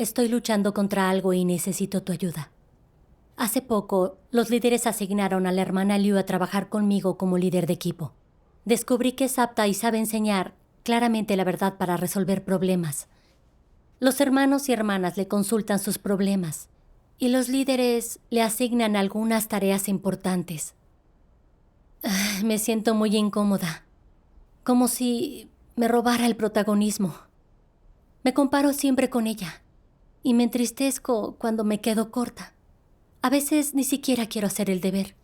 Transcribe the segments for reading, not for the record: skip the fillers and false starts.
Estoy luchando contra algo y necesito tu ayuda. Hace poco, los líderes asignaron a la hermana Liu a trabajar conmigo como líder de equipo. Descubrí que es apta y sabe enseñar claramente la verdad para resolver problemas. Los hermanos y hermanas le consultan sus problemas y los líderes le asignan algunas tareas importantes. Me siento muy incómoda, como si me robara el protagonismo. Me comparo siempre con ella y me entristezco cuando me quedo corta. A veces ni siquiera quiero hacer el deber.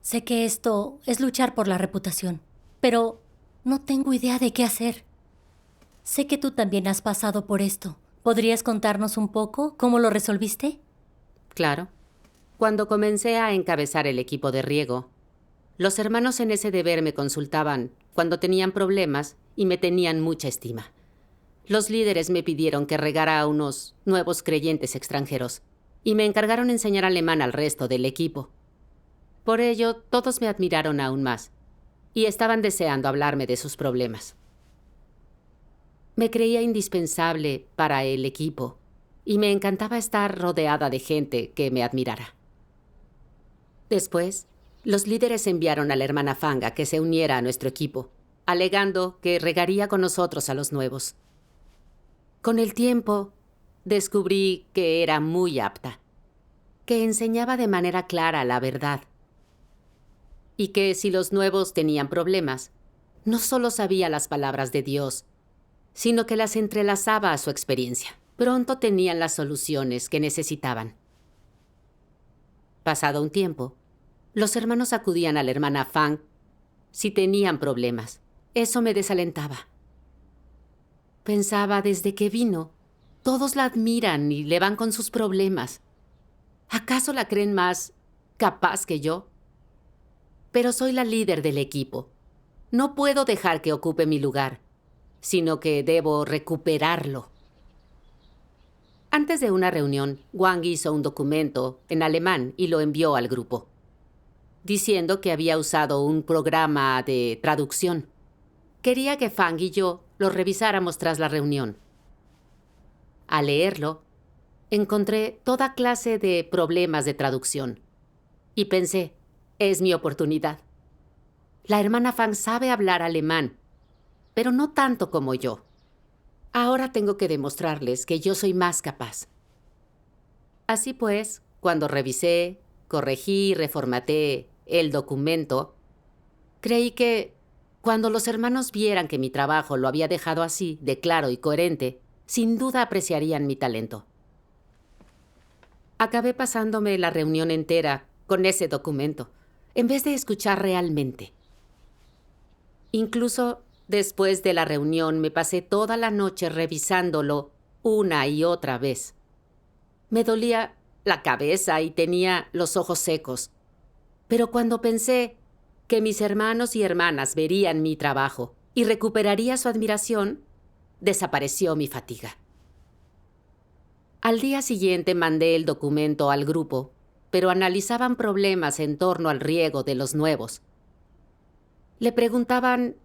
Sé que esto es luchar por la reputación, pero no tengo idea de qué hacer. Sé que tú también has pasado por esto. ¿Podrías contarnos un poco cómo lo resolviste? Claro. Cuando comencé a encabezar el equipo de riego, los hermanos en ese deber me consultaban cuando tenían problemas y me tenían mucha estima. Los líderes me pidieron que regara a unos nuevos creyentes extranjeros y me encargaron enseñar alemán al resto del equipo. Por ello, todos me admiraron aún más y estaban deseando hablarme de sus problemas. Me creía indispensable para el equipo y me encantaba estar rodeada de gente que me admirara. Después, los líderes enviaron a la hermana Fang a que se uniera a nuestro equipo, alegando que regaría con nosotros a los nuevos. Con el tiempo, descubrí que era muy apta, que enseñaba de manera clara la verdad y que si los nuevos tenían problemas, no solo sabía las palabras de Dios, sino que las entrelazaba a su experiencia. Pronto tenían las soluciones que necesitaban. Pasado un tiempo, los hermanos acudían a la hermana Fang si tenían problemas. Eso me desalentaba. Pensaba, desde que vino, todos la admiran y le van con sus problemas. ¿Acaso la creen más capaz que yo? Pero soy la líder del equipo. No puedo dejar que ocupe mi lugar, sino que debo recuperarlo. Antes de una reunión, Wang hizo un documento en alemán y lo envió al grupo, diciendo que había usado un programa de traducción. Quería que Fang y yo lo revisáramos tras la reunión. Al leerlo, encontré toda clase de problemas de traducción y pensé, es mi oportunidad. La hermana Fang sabe hablar alemán, pero no tanto como yo. Ahora tengo que demostrarles que yo soy más capaz. Así pues, cuando revisé, corregí y reformateé el documento, creí que cuando los hermanos vieran que mi trabajo lo había dejado así, de claro y coherente, sin duda apreciarían mi talento. Acabé pasándome la reunión entera con ese documento, en vez de escuchar realmente. Incluso después de la reunión me pasé toda la noche revisándolo una y otra vez. Me dolía la cabeza y tenía los ojos secos. Pero cuando pensé que mis hermanos y hermanas verían mi trabajo y recuperaría su admiración, desapareció mi fatiga. Al día siguiente mandé el documento al grupo, pero analizaban problemas en torno al riego de los nuevos. Le preguntaban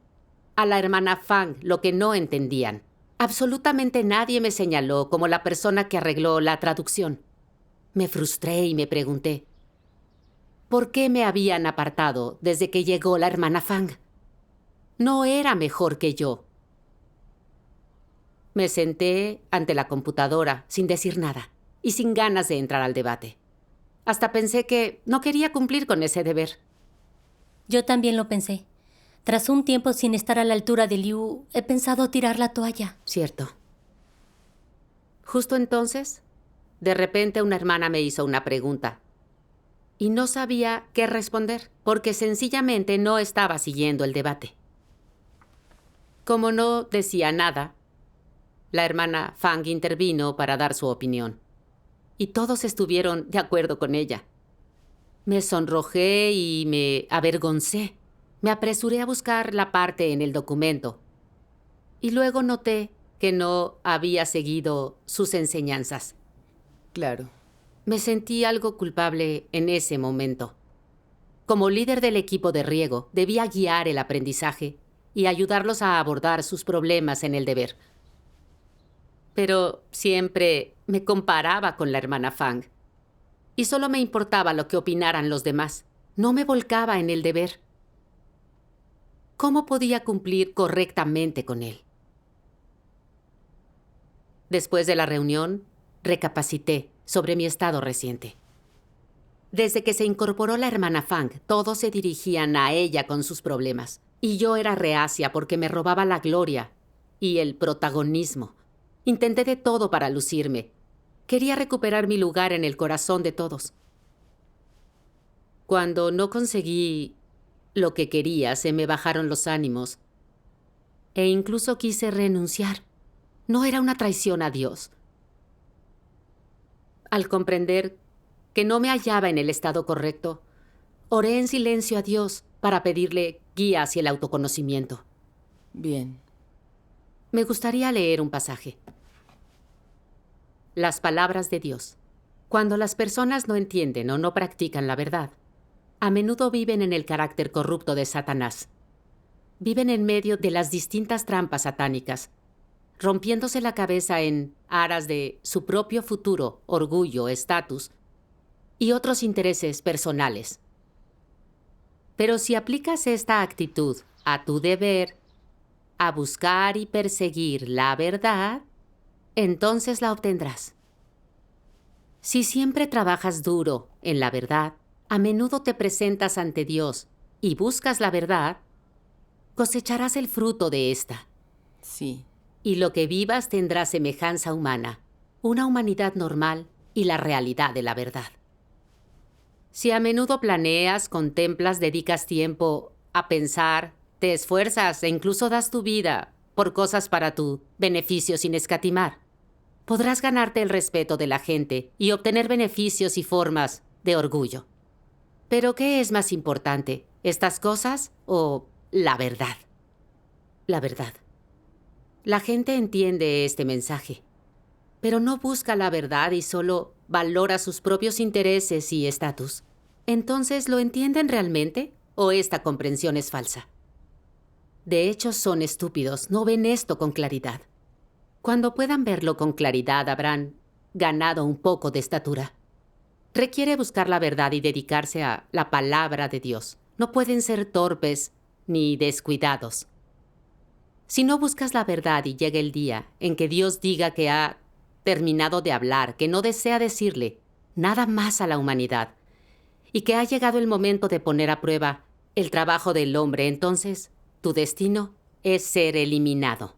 a la hermana Fang lo que no entendían. Absolutamente nadie me señaló como la persona que arregló la traducción. Me frustré y me pregunté, ¿por qué me habían apartado desde que llegó la hermana Fang? No era mejor que yo. Me senté ante la computadora sin decir nada y sin ganas de entrar al debate. Hasta pensé que no quería cumplir con ese deber. Yo también lo pensé. Tras un tiempo sin estar a la altura de Liu, he pensado tirar la toalla. Cierto. Justo entonces, de repente una hermana me hizo una pregunta y no sabía qué responder porque sencillamente no estaba siguiendo el debate. Como no decía nada, la hermana Fang intervino para dar su opinión y todos estuvieron de acuerdo con ella. Me sonrojé y me avergoncé. Me apresuré a buscar la parte en el documento y luego noté que no había seguido sus enseñanzas. Claro. Me sentí algo culpable en ese momento. Como líder del equipo de riego, debía guiar el aprendizaje y ayudarlos a abordar sus problemas en el deber. Pero siempre me comparaba con la hermana Fang. Y solo me importaba lo que opinaran los demás. No me volcaba en el deber. ¿Cómo podía cumplir correctamente con él? Después de la reunión, recapacité sobre mi estado reciente. Desde que se incorporó la hermana Fang, todos se dirigían a ella con sus problemas. Y yo era reacia porque me robaba la gloria y el protagonismo. Intenté de todo para lucirme. Quería recuperar mi lugar en el corazón de todos. Cuando no conseguí lo que quería, se me bajaron los ánimos. E incluso quise renunciar. No era una traición a Dios. Al comprender que no me hallaba en el estado correcto, oré en silencio a Dios para pedirle guía hacia el autoconocimiento. Bien. Me gustaría leer un pasaje. Las palabras de Dios. Cuando las personas no entienden o no practican la verdad, a menudo viven en el carácter corrupto de Satanás. Viven en medio de las distintas trampas satánicas, rompiéndose la cabeza en aras de su propio futuro, orgullo, estatus y otros intereses personales. Pero si aplicas esta actitud a tu deber, a buscar y perseguir la verdad, entonces la obtendrás. Si siempre trabajas duro en la verdad, a menudo te presentas ante Dios y buscas la verdad, cosecharás el fruto de esta. Sí. Y lo que vivas tendrá semejanza humana, una humanidad normal y la realidad de la verdad. Si a menudo planeas, contemplas, dedicas tiempo a pensar, te esfuerzas e incluso das tu vida por cosas para tu beneficio sin escatimar, podrás ganarte el respeto de la gente y obtener beneficios y formas de orgullo. Pero ¿qué es más importante, estas cosas o la verdad? La verdad. La gente entiende este mensaje, pero no busca la verdad y solo valora sus propios intereses y estatus. Entonces, ¿lo entienden realmente o esta comprensión es falsa? De hecho, son estúpidos, no ven esto con claridad. Cuando puedan verlo con claridad, habrán ganado un poco de estatura. Requiere buscar la verdad y dedicarse a la palabra de Dios. No pueden ser torpes ni descuidados. Si no buscas la verdad y llega el día en que Dios diga que ha terminado de hablar, que no desea decirle nada más a la humanidad, y que ha llegado el momento de poner a prueba el trabajo del hombre, entonces tu destino es ser eliminado.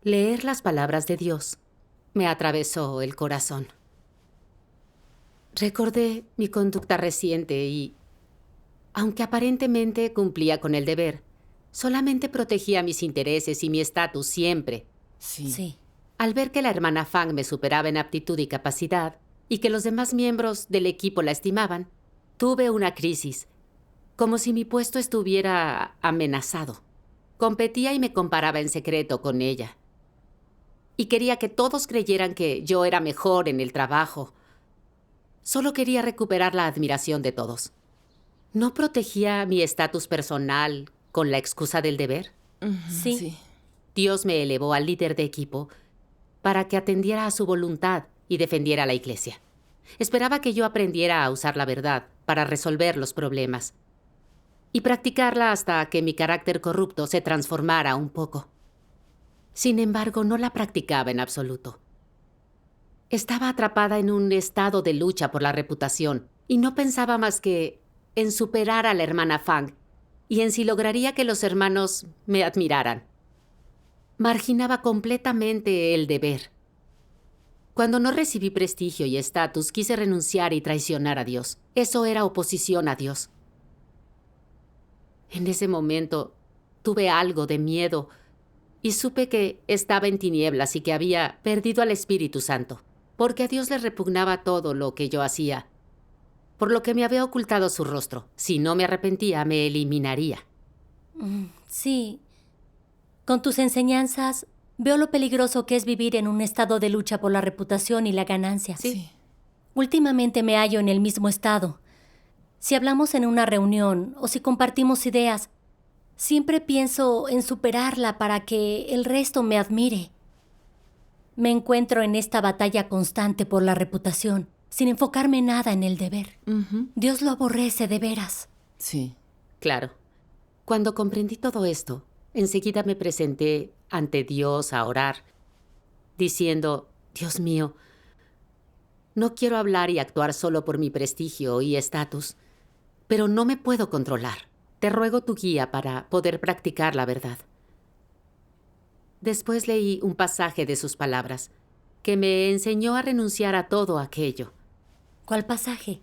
Leer las palabras de Dios me atravesó el corazón. Recordé mi conducta reciente y, aunque aparentemente cumplía con el deber, solamente protegía mis intereses y mi estatus siempre. Sí. Al ver que la hermana Fang me superaba en aptitud y capacidad, y que los demás miembros del equipo la estimaban, tuve una crisis, como si mi puesto estuviera amenazado. Competía y me comparaba en secreto con ella. Y quería que todos creyeran que yo era mejor en el trabajo. Solo quería recuperar la admiración de todos. ¿No protegía mi estatus personal con la excusa del deber? Sí. Dios me elevó al líder de equipo para que atendiera a su voluntad y defendiera a la iglesia. Esperaba que yo aprendiera a usar la verdad para resolver los problemas y practicarla hasta que mi carácter corrupto se transformara un poco. Sin embargo, no la practicaba en absoluto. Estaba atrapada en un estado de lucha por la reputación y no pensaba más que en superar a la hermana Fang y en si lograría que los hermanos me admiraran. Marginaba completamente el deber. Cuando no recibí prestigio y estatus, quise renunciar y traicionar a Dios. Eso era oposición a Dios. En ese momento tuve algo de miedo y supe que estaba en tinieblas y que había perdido al Espíritu Santo, porque a Dios le repugnaba todo lo que yo hacía, por lo que me había ocultado su rostro. Si no me arrepentía, me eliminaría. Sí. Con tus enseñanzas, veo lo peligroso que es vivir en un estado de lucha por la reputación y la ganancia. Sí. Últimamente me hallo en el mismo estado. Si hablamos en una reunión o si compartimos ideas, Siempre pienso en superarla para que el resto me admire. Me encuentro en esta batalla constante por la reputación, sin enfocarme nada en el deber. Dios lo aborrece de veras. Sí. Claro. Cuando comprendí todo esto, enseguida me presenté ante Dios a orar, diciendo, Dios mío, no quiero hablar y actuar solo por mi prestigio y estatus, pero no me puedo controlar. Te ruego tu guía para poder practicar la verdad. Después leí un pasaje de sus palabras, que me enseñó a renunciar a todo aquello. ¿Cuál pasaje?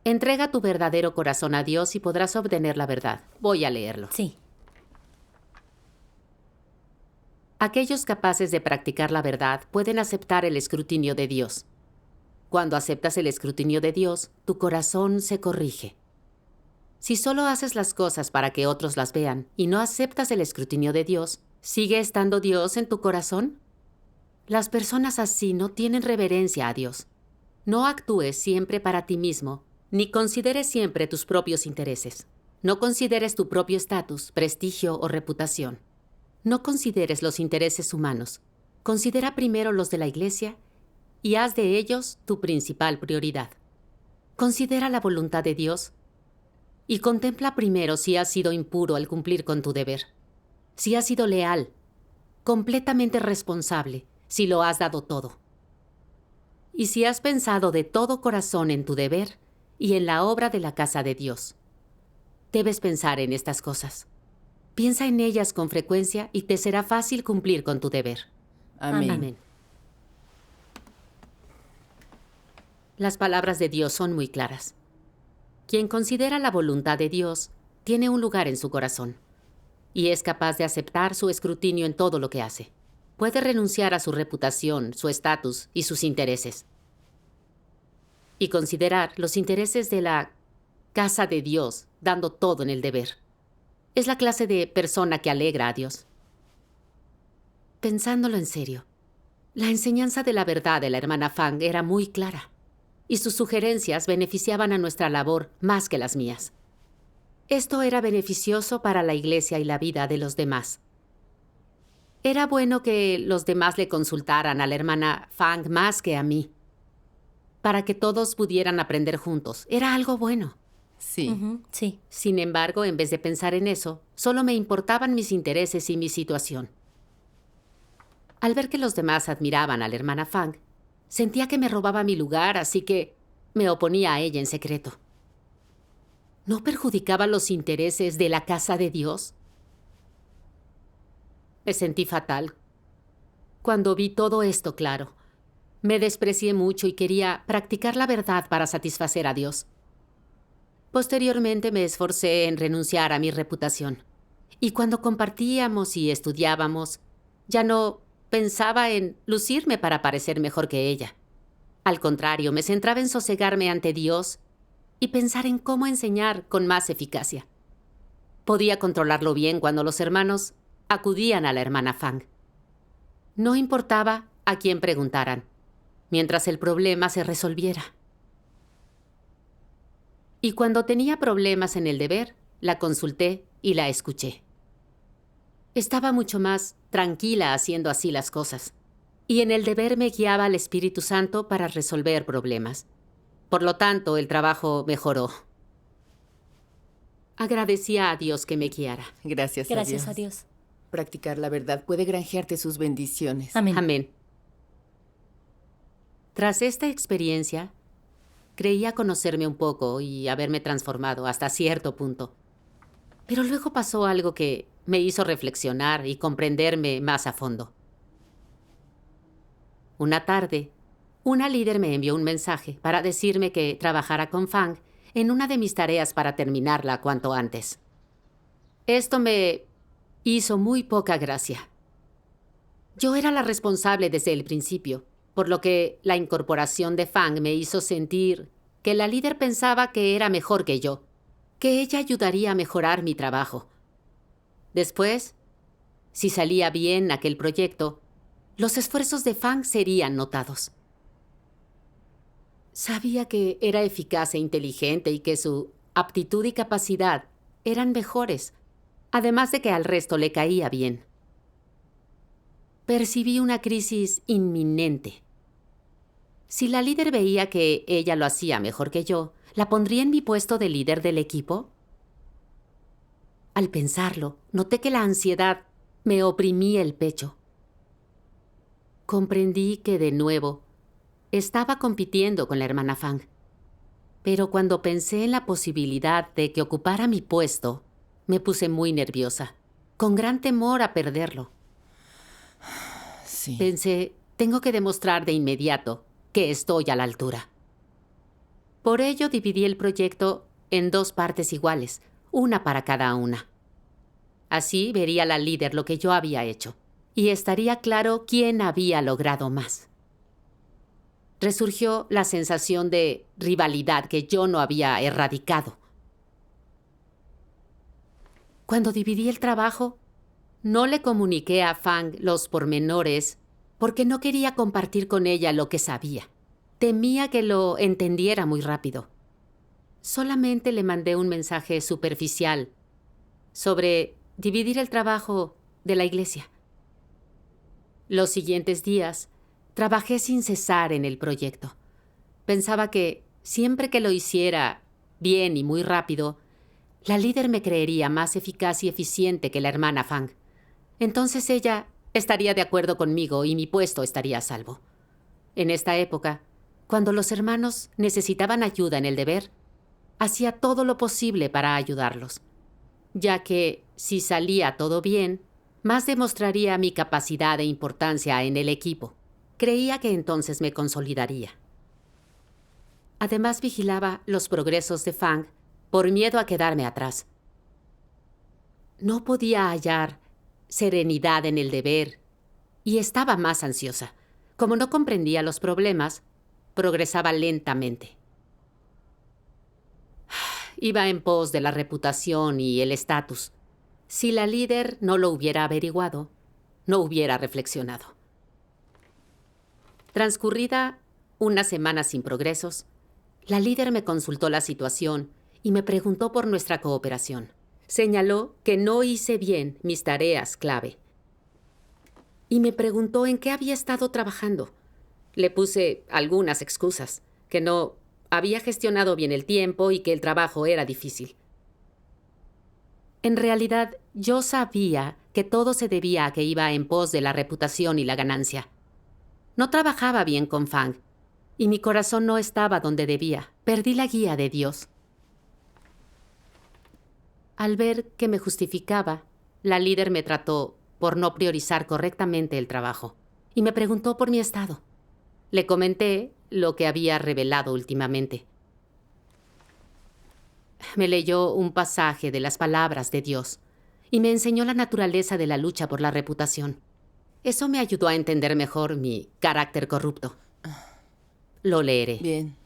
Entrega tu verdadero corazón a Dios y podrás obtener la verdad. Voy a leerlo. Sí. Aquellos capaces de practicar la verdad pueden aceptar el escrutinio de Dios. Cuando aceptas el escrutinio de Dios, tu corazón se corrige. Si solo haces las cosas para que otros las vean y no aceptas el escrutinio de Dios, ¿sigue estando Dios en tu corazón? Las personas así no tienen reverencia a Dios. No actúes siempre para ti mismo, ni consideres siempre tus propios intereses. No consideres tu propio estatus, prestigio o reputación. No consideres los intereses humanos. Considera primero los de la Iglesia y haz de ellos tu principal prioridad. Considera la voluntad de Dios y contempla primero si has sido impuro al cumplir con tu deber, si has sido leal, completamente responsable, si lo has dado todo. Y si has pensado de todo corazón en tu deber y en la obra de la casa de Dios. Debes pensar en estas cosas. Piensa en ellas con frecuencia y te será fácil cumplir con tu deber. Amén. Amén. Las palabras de Dios son muy claras. Quien considera la voluntad de Dios tiene un lugar en su corazón y es capaz de aceptar su escrutinio en todo lo que hace. Puede renunciar a su reputación, su estatus y sus intereses y considerar los intereses de la casa de Dios, dando todo en el deber. Es la clase de persona que alegra a Dios. Pensándolo en serio, la enseñanza de la verdad de la hermana Fang era muy clara, y sus sugerencias beneficiaban a nuestra labor más que las mías. Esto era beneficioso para la Iglesia y la vida de los demás. Era bueno que los demás le consultaran a la hermana Fang más que a mí, para que todos pudieran aprender juntos. Era algo bueno. Sí. Sí. Sin embargo, en vez de pensar en eso, solo me importaban mis intereses y mi situación. Al ver que los demás admiraban a la hermana Fang, sentía que me robaba mi lugar, así que me oponía a ella en secreto. ¿No perjudicaba los intereses de la casa de Dios? Me sentí fatal. Cuando vi todo esto claro, me desprecié mucho y quería practicar la verdad para satisfacer a Dios. Posteriormente me esforcé en renunciar a mi reputación. Y cuando compartíamos y estudiábamos, ya no pensaba en lucirme para parecer mejor que ella. Al contrario, me centraba en sosegarme ante Dios y pensar en cómo enseñar con más eficacia. Podía controlarlo bien cuando los hermanos acudían a la hermana Fang. No importaba a quién preguntaran, mientras el problema se resolviera. Y cuando tenía problemas en el deber, la consulté y la escuché. Estaba mucho más tranquila haciendo así las cosas. Y en el deber me guiaba el Espíritu Santo para resolver problemas. Por lo tanto, el trabajo mejoró. Agradecía a Dios que me guiara. Gracias Gracias a Dios. Practicar la verdad puede granjearte sus bendiciones. Amén. Amén. Tras esta experiencia, creía conocerme un poco y haberme transformado hasta cierto punto. Pero luego pasó algo que me hizo reflexionar y comprenderme más a fondo. Una tarde, una líder me envió un mensaje para decirme que trabajara con Fang en una de mis tareas para terminarla cuanto antes. Esto me hizo muy poca gracia. Yo era la responsable desde el principio, por lo que la incorporación de Fang me hizo sentir que la líder pensaba que era mejor que yo, que ella ayudaría a mejorar mi trabajo. Después, si salía bien aquel proyecto, los esfuerzos de Fang serían notados. Sabía que era eficaz e inteligente y que su aptitud y capacidad eran mejores, además de que al resto le caía bien. Percibí una crisis inminente. Si la líder veía que ella lo hacía mejor que yo, ¿la pondría en mi puesto de líder del equipo? Al pensarlo, noté que la ansiedad me oprimía el pecho. Comprendí que, de nuevo, estaba compitiendo con la hermana Fang. Pero cuando pensé en la posibilidad de que ocupara mi puesto, me puse muy nerviosa, con gran temor a perderlo. Sí. Pensé, tengo que demostrar de inmediato que estoy a la altura. Por ello dividí el proyecto en 2 partes iguales, una para cada una. Así vería la líder lo que yo había hecho, y estaría claro quién había logrado más. Resurgió la sensación de rivalidad que yo no había erradicado. Cuando dividí el trabajo, no le comuniqué a Fang los pormenores porque no quería compartir con ella lo que sabía. Temía que lo entendiera muy rápido. Solamente le mandé un mensaje superficial sobre dividir el trabajo de la iglesia. Los siguientes días, trabajé sin cesar en el proyecto. Pensaba que, siempre que lo hiciera bien y muy rápido, la líder me creería más eficaz y eficiente que la hermana Fang. Entonces ella estaría de acuerdo conmigo y mi puesto estaría a salvo. En esta época, cuando los hermanos necesitaban ayuda en el deber, hacía todo lo posible para ayudarlos, ya que, si salía todo bien, más demostraría mi capacidad e importancia en el equipo. Creía que entonces me consolidaría. Además, vigilaba los progresos de Fang por miedo a quedarme atrás. No podía hallar serenidad en el deber y estaba más ansiosa. Como no comprendía los problemas, progresaba lentamente. Iba en pos de la reputación y el estatus. Si la líder no lo hubiera averiguado, no hubiera reflexionado. Transcurrida una semana sin progresos, la líder me consultó la situación y me preguntó por nuestra cooperación. Señaló que no hice bien mis tareas clave. Y me preguntó en qué había estado trabajando. Le puse algunas excusas, que no había gestionado bien el tiempo y que el trabajo era difícil. En realidad, yo sabía que todo se debía a que iba en pos de la reputación y la ganancia. No trabajaba bien con Fang, y mi corazón no estaba donde debía. Perdí la guía de Dios. Al ver que me justificaba, la líder me trató por no priorizar correctamente el trabajo y me preguntó por mi estado. Le comenté lo que había revelado últimamente. Me leyó un pasaje de las palabras de Dios y me enseñó la naturaleza de la lucha por la reputación. Eso me ayudó a entender mejor mi carácter corrupto. Lo leeré. Bien.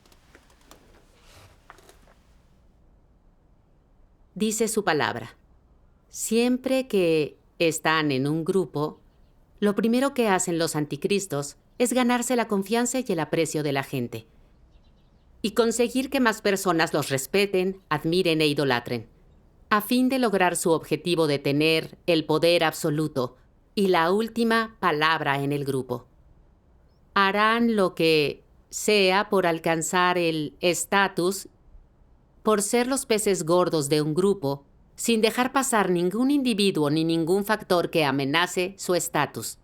Dice su palabra: siempre que están en un grupo, lo primero que hacen los anticristos es ganarse la confianza y el aprecio de la gente, y conseguir que más personas los respeten, admiren e idolatren, a fin de lograr su objetivo de tener el poder absoluto y la última palabra en el grupo. Harán lo que sea por alcanzar el estatus, por ser los peces gordos de un grupo, sin dejar pasar ningún individuo ni ningún factor que amenace su estatus.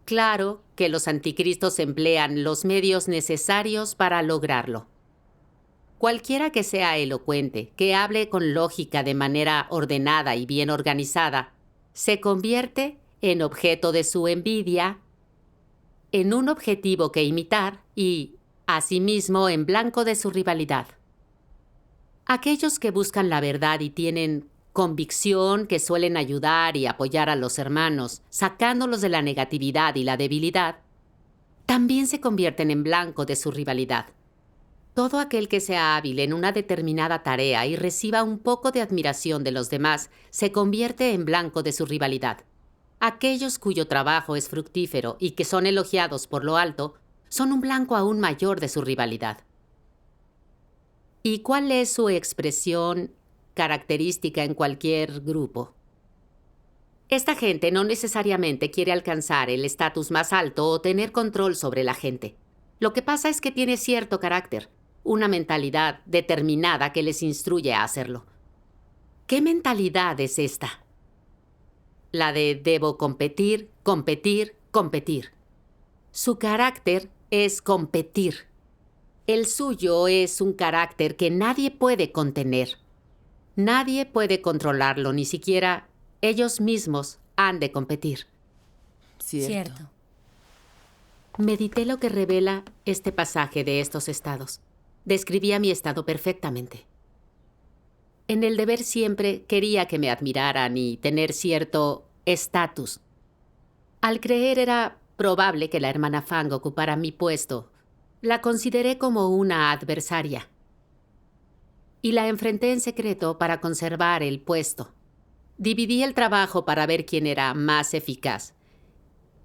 Claro que los anticristos emplean los medios necesarios para lograrlo. Cualquiera que sea elocuente, que hable con lógica de manera ordenada y bien organizada, se convierte en objeto de su envidia, en un objetivo que imitar y, asimismo, en blanco de su rivalidad. Aquellos que buscan la verdad y tienen convicción, que suelen ayudar y apoyar a los hermanos, sacándolos de la negatividad y la debilidad, también se convierten en blanco de su rivalidad. Todo aquel que sea hábil en una determinada tarea y reciba un poco de admiración de los demás, se convierte en blanco de su rivalidad. Aquellos cuyo trabajo es fructífero y que son elogiados por lo alto, son un blanco aún mayor de su rivalidad. ¿Y cuál es su expresión característica en cualquier grupo? Esta gente no necesariamente quiere alcanzar el estatus más alto o tener control sobre la gente. Lo que pasa es que tiene cierto carácter, una mentalidad determinada que les instruye a hacerlo. ¿Qué mentalidad es esta? La de debo competir, competir, competir. Su carácter es competir. El suyo es un carácter que nadie puede contener. Nadie puede controlarlo, ni siquiera ellos mismos han de competir. Cierto. Medité lo que revela este pasaje de estos estados. Describía mi estado perfectamente. En el deber siempre quería que me admiraran y tener cierto estatus. Al creer era probable que la hermana Fang ocupara mi puesto, la consideré como una adversaria. Y la enfrenté en secreto para conservar el puesto. Dividí el trabajo para ver quién era más eficaz.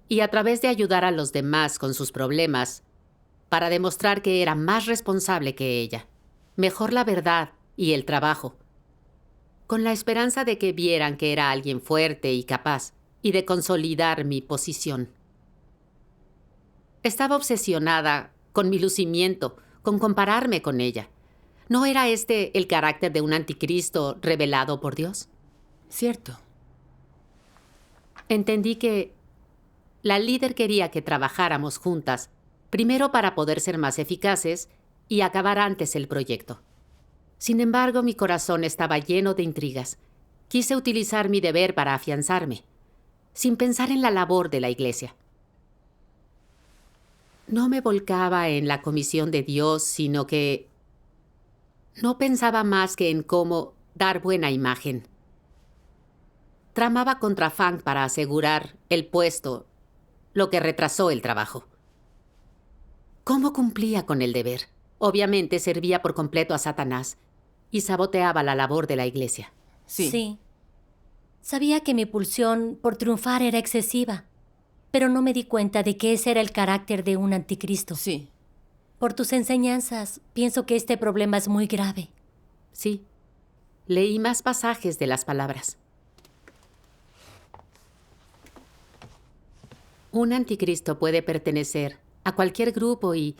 Y a través de ayudar a los demás con sus problemas, para demostrar que era más responsable que ella. Mejor la verdad y el trabajo. Con la esperanza de que vieran que era alguien fuerte y capaz, y de consolidar mi posición. Estaba obsesionada con mi lucimiento, con compararme con ella. ¿No era este el carácter de un anticristo revelado por Dios? Cierto. Entendí que la líder quería que trabajáramos juntas, primero para poder ser más eficaces y acabar antes el proyecto. Sin embargo, mi corazón estaba lleno de intrigas. Quise utilizar mi deber para afianzarme, sin pensar en la labor de la iglesia. No me volcaba en la comisión de Dios, sino que no pensaba más que en cómo dar buena imagen. Tramaba contra Fang para asegurar el puesto, lo que retrasó el trabajo. ¿Cómo cumplía con el deber? Obviamente servía por completo a Satanás y saboteaba la labor de la iglesia. Sí. Sabía que mi pulsión por triunfar era excesiva, pero no me di cuenta de que ese era el carácter de un anticristo. Sí. Por tus enseñanzas, pienso que este problema es muy grave. Sí. Leí más pasajes de las palabras. Un anticristo puede pertenecer a cualquier grupo y,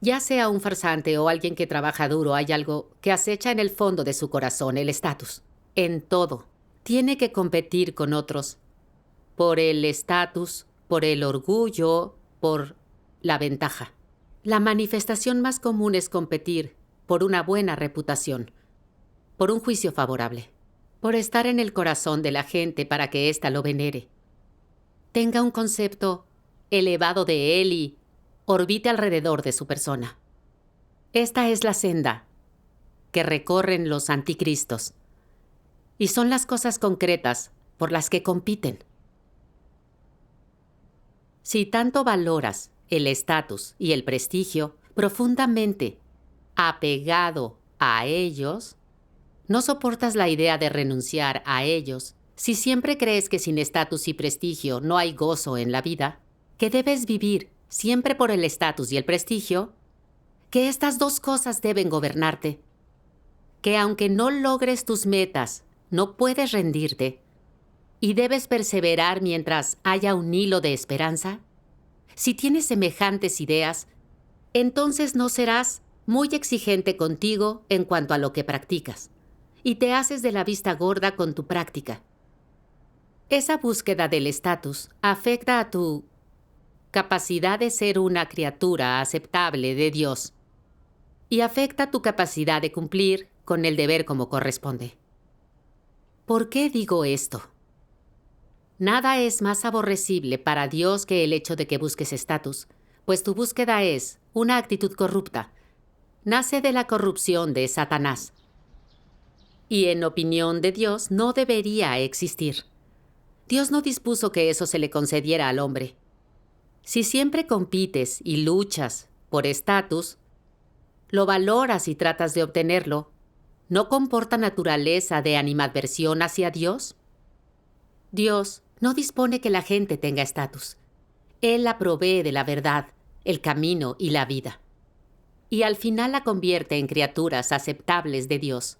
ya sea un farsante o alguien que trabaja duro, hay algo que acecha en el fondo de su corazón, el estatus. En todo. Tiene que competir con otros. Por el estatus, por el orgullo, por la ventaja. La manifestación más común es competir por una buena reputación, por un juicio favorable, por estar en el corazón de la gente para que ésta lo venere. Tenga un concepto elevado de él y orbite alrededor de su persona. Esta es la senda que recorren los anticristos. Y son las cosas concretas por las que compiten. Si tanto valoras el estatus y el prestigio profundamente apegado a ellos, no soportas la idea de renunciar a ellos. Si siempre crees que sin estatus y prestigio no hay gozo en la vida, que debes vivir siempre por el estatus y el prestigio, que estas dos cosas deben gobernarte, que aunque no logres tus metas, no puedes rendirte y debes perseverar mientras haya un hilo de esperanza. Si tienes semejantes ideas, entonces no serás muy exigente contigo en cuanto a lo que practicas y te haces de la vista gorda con tu práctica. Esa búsqueda del estatus afecta a tu capacidad de ser una criatura aceptable de Dios y afecta tu capacidad de cumplir con el deber como corresponde. ¿Por qué digo esto? Nada es más aborrecible para Dios que el hecho de que busques estatus, pues tu búsqueda es una actitud corrupta. Nace de la corrupción de Satanás. Y en opinión de Dios no debería existir. Dios no dispuso que eso se le concediera al hombre. Si siempre compites y luchas por estatus, lo valoras y tratas de obtenerlo, ¿no comporta naturaleza de animadversión hacia Dios? Dios no dispone que la gente tenga estatus. Él la provee de la verdad, el camino y la vida. y al final la convierte en criaturas aceptables de Dios.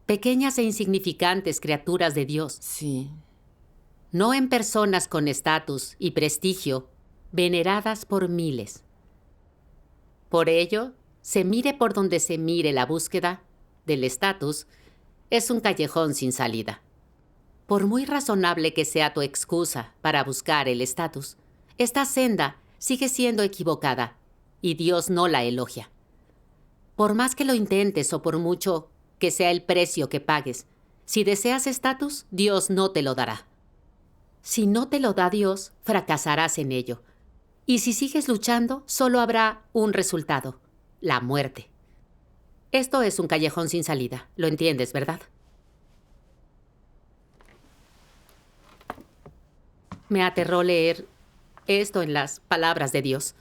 Pequeñas e insignificantes criaturas de Dios. Sí. No en personas con estatus y prestigio, veneradas por miles. Por ello, se mire por donde se mire, la búsqueda del estatus es un callejón sin salida. Por muy razonable que sea tu excusa para buscar el estatus, esta senda sigue siendo equivocada y Dios no la elogia. Por más que lo intentes o por mucho que sea el precio que pagues, si deseas estatus, Dios no te lo dará. Si no te lo da Dios, fracasarás en ello. Y si sigues luchando, solo habrá un resultado: la muerte. Esto es un callejón sin salida. ¿Lo entiendes, verdad? Me aterró leer esto en las palabras de Dios.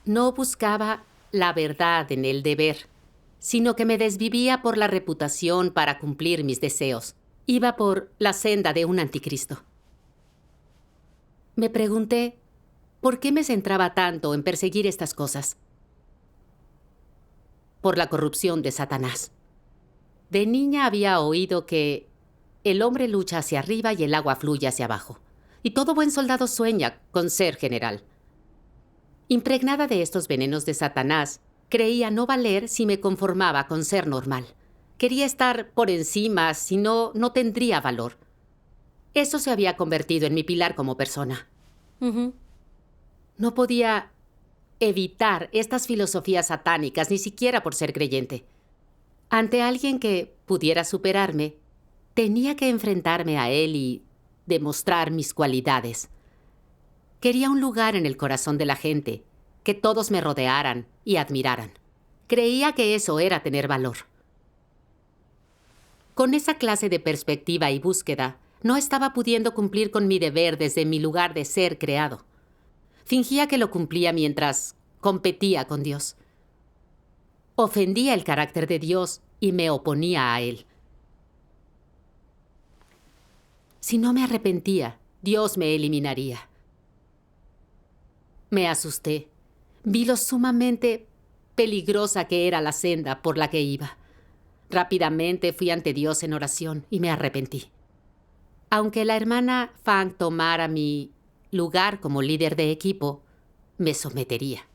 No buscaba la verdad en el deber, sino que me desvivía por la reputación para cumplir mis deseos. Iba por la senda de un anticristo. Me pregunté, ¿por qué me centraba tanto en perseguir estas cosas? Por la corrupción de Satanás. De niña había oído que el hombre lucha hacia arriba y el agua fluye hacia abajo. Y todo buen soldado sueña con ser general. Impregnada de estos venenos de Satanás, creía no valer si me conformaba con ser normal. Quería estar por encima, si no, no tendría valor. Eso se había convertido en mi pilar como persona. No podía evitar estas filosofías satánicas, ni siquiera por ser creyente. Ante alguien que pudiera superarme, tenía que enfrentarme a él y demostrar mis cualidades. Quería un lugar en el corazón de la gente, que todos me rodearan y admiraran. Creía que eso era tener valor. Con esa clase de perspectiva y búsqueda, no estaba pudiendo cumplir con mi deber desde mi lugar de ser creado. Fingía que lo cumplía mientras competía con Dios. Ofendía el carácter de Dios y me oponía a él. Si no me arrepentía, Dios me eliminaría. Me asusté. Vi lo sumamente peligrosa que era la senda por la que iba. Rápidamente fui ante Dios en oración y me arrepentí. Aunque la hermana Fang tomara mi lugar como líder de equipo, me sometería.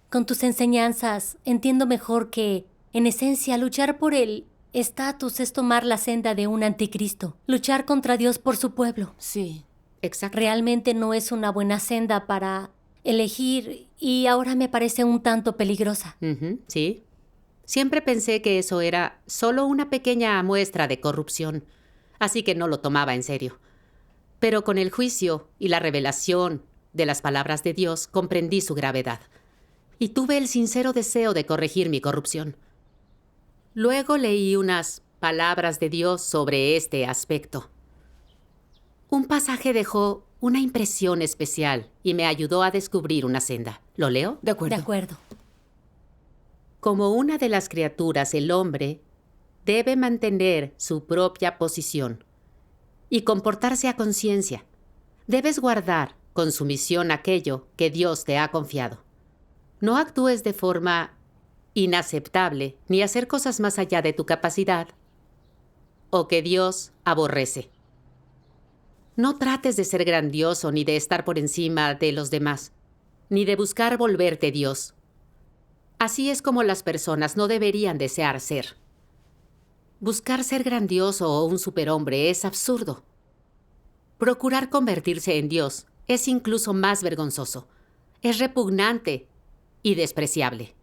Con tus enseñanzas, entiendo mejor que, en esencia, luchar por el estatus es tomar la senda de un anticristo. Luchar contra Dios por su pueblo. Sí. Exacto. Realmente no es una buena senda para elegir y ahora me parece un tanto peligrosa. Sí. Siempre pensé que eso era solo una pequeña muestra de corrupción, así que no lo tomaba en serio. Pero con el juicio y la revelación de las palabras de Dios comprendí su gravedad y tuve el sincero deseo de corregir mi corrupción. Luego leí unas palabras de Dios sobre este aspecto. Un pasaje dejó una impresión especial y me ayudó a descubrir una senda. ¿Lo leo? De acuerdo. De acuerdo. Como una de las criaturas, el hombre debe mantener su propia posición y comportarse a conciencia. Debes guardar con sumisión aquello que Dios te ha confiado. No actúes de forma inaceptable ni hacer cosas más allá de tu capacidad o que Dios aborrece. No trates de ser grandioso ni de estar por encima de los demás, ni de buscar volverte Dios. Así es como las personas no deberían desear ser. Buscar ser grandioso o un superhombre es absurdo. Procurar convertirse en Dios es incluso más vergonzoso. Es repugnante y despreciable.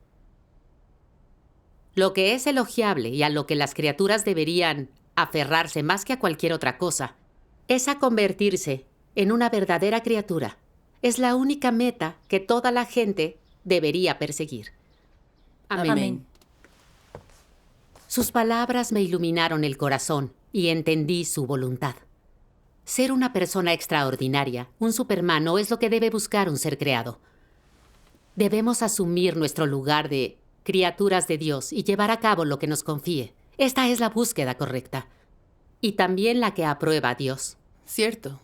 Lo que es elogiable y a lo que las criaturas deberían aferrarse más que a cualquier otra cosa es a convertirse en una verdadera criatura. Es la única meta que toda la gente debería perseguir. Amén. Sus palabras me iluminaron el corazón y entendí su voluntad. Ser una persona extraordinaria, un Superman, no es lo que debe buscar un ser creado. Debemos asumir nuestro lugar de criaturas de Dios y llevar a cabo lo que nos confíe. Esta es la búsqueda correcta. Y también la que aprueba Dios. Cierto.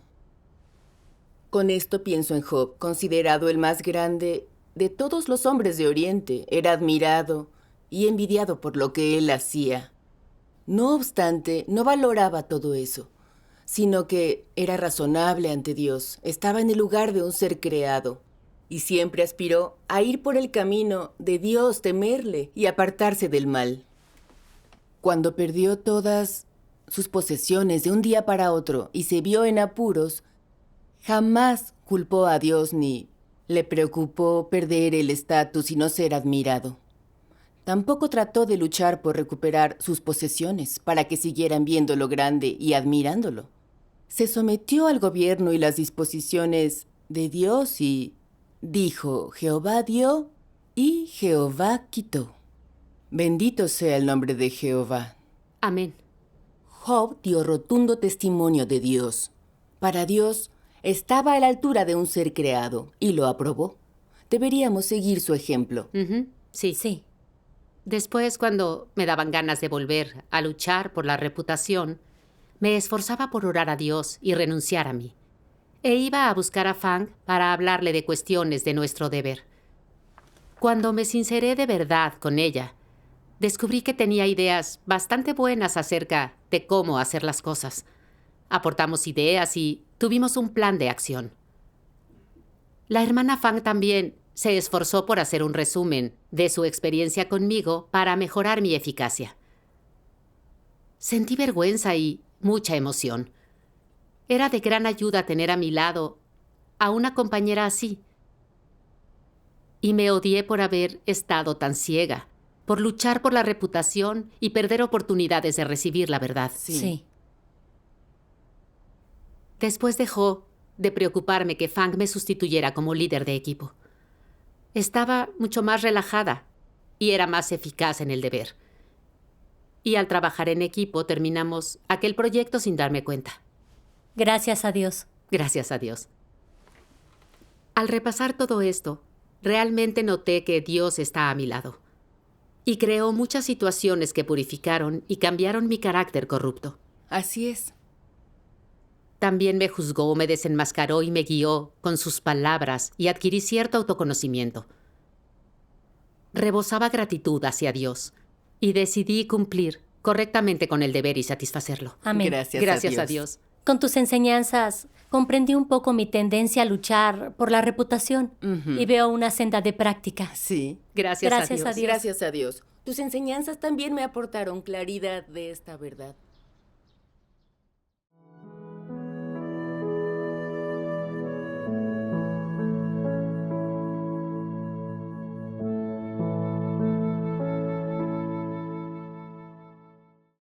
Con esto pienso en Job, considerado el más grande de todos los hombres de Oriente. Era admirado y envidiado por lo que él hacía. No obstante, no valoraba todo eso, sino que era razonable ante Dios, estaba en el lugar de un ser creado, y siempre aspiró a ir por el camino de Dios, temerle y apartarse del mal. Cuando perdió todas sus posesiones de un día para otro y se vio en apuros, jamás culpó a Dios ni le preocupó perder el estatus y no ser admirado. Tampoco trató de luchar por recuperar sus posesiones para que siguieran viéndolo grande y admirándolo. Se sometió al gobierno y las disposiciones de Dios y dijo: Jehová dio y Jehová quitó. Bendito sea el nombre de Jehová. Amén. Job dio rotundo testimonio de Dios. Para Dios, estaba a la altura de un ser creado y lo aprobó. Deberíamos seguir su ejemplo. Sí. Sí. Después, cuando me daban ganas de volver a luchar por la reputación, me esforzaba por orar a Dios y renunciar a mí. E iba a buscar a Fang para hablarle de cuestiones de nuestro deber. Cuando me sinceré de verdad con ella, descubrí que tenía ideas bastante buenas acerca de cómo hacer las cosas. Aportamos ideas y tuvimos un plan de acción. La hermana Fang también se esforzó por hacer un resumen de su experiencia conmigo para mejorar mi eficacia. Sentí vergüenza y mucha emoción. Era de gran ayuda tener a mi lado a una compañera así. Y me odié por haber estado tan ciega, por luchar por la reputación y perder oportunidades de recibir la verdad. Sí. Después dejó de preocuparme que Fang me sustituyera como líder de equipo. Estaba mucho más relajada y era más eficaz en el deber. Y al trabajar en equipo terminamos aquel proyecto sin darme cuenta. Gracias a Dios. Gracias a Dios. Al repasar todo esto, realmente noté que Dios está a mi lado. Y creó muchas situaciones que purificaron y cambiaron mi carácter corrupto. Así es. También me juzgó, me desenmascaró y me guió con sus palabras y adquirí cierto autoconocimiento. Rebosaba gratitud hacia Dios y decidí cumplir correctamente con el deber y satisfacerlo. Amén. Gracias a Dios. Con tus enseñanzas comprendí un poco mi tendencia a luchar por la reputación y veo una senda de práctica. Sí. Gracias a Dios. a Dios. Gracias a Dios. Tus enseñanzas también me aportaron claridad de esta verdad.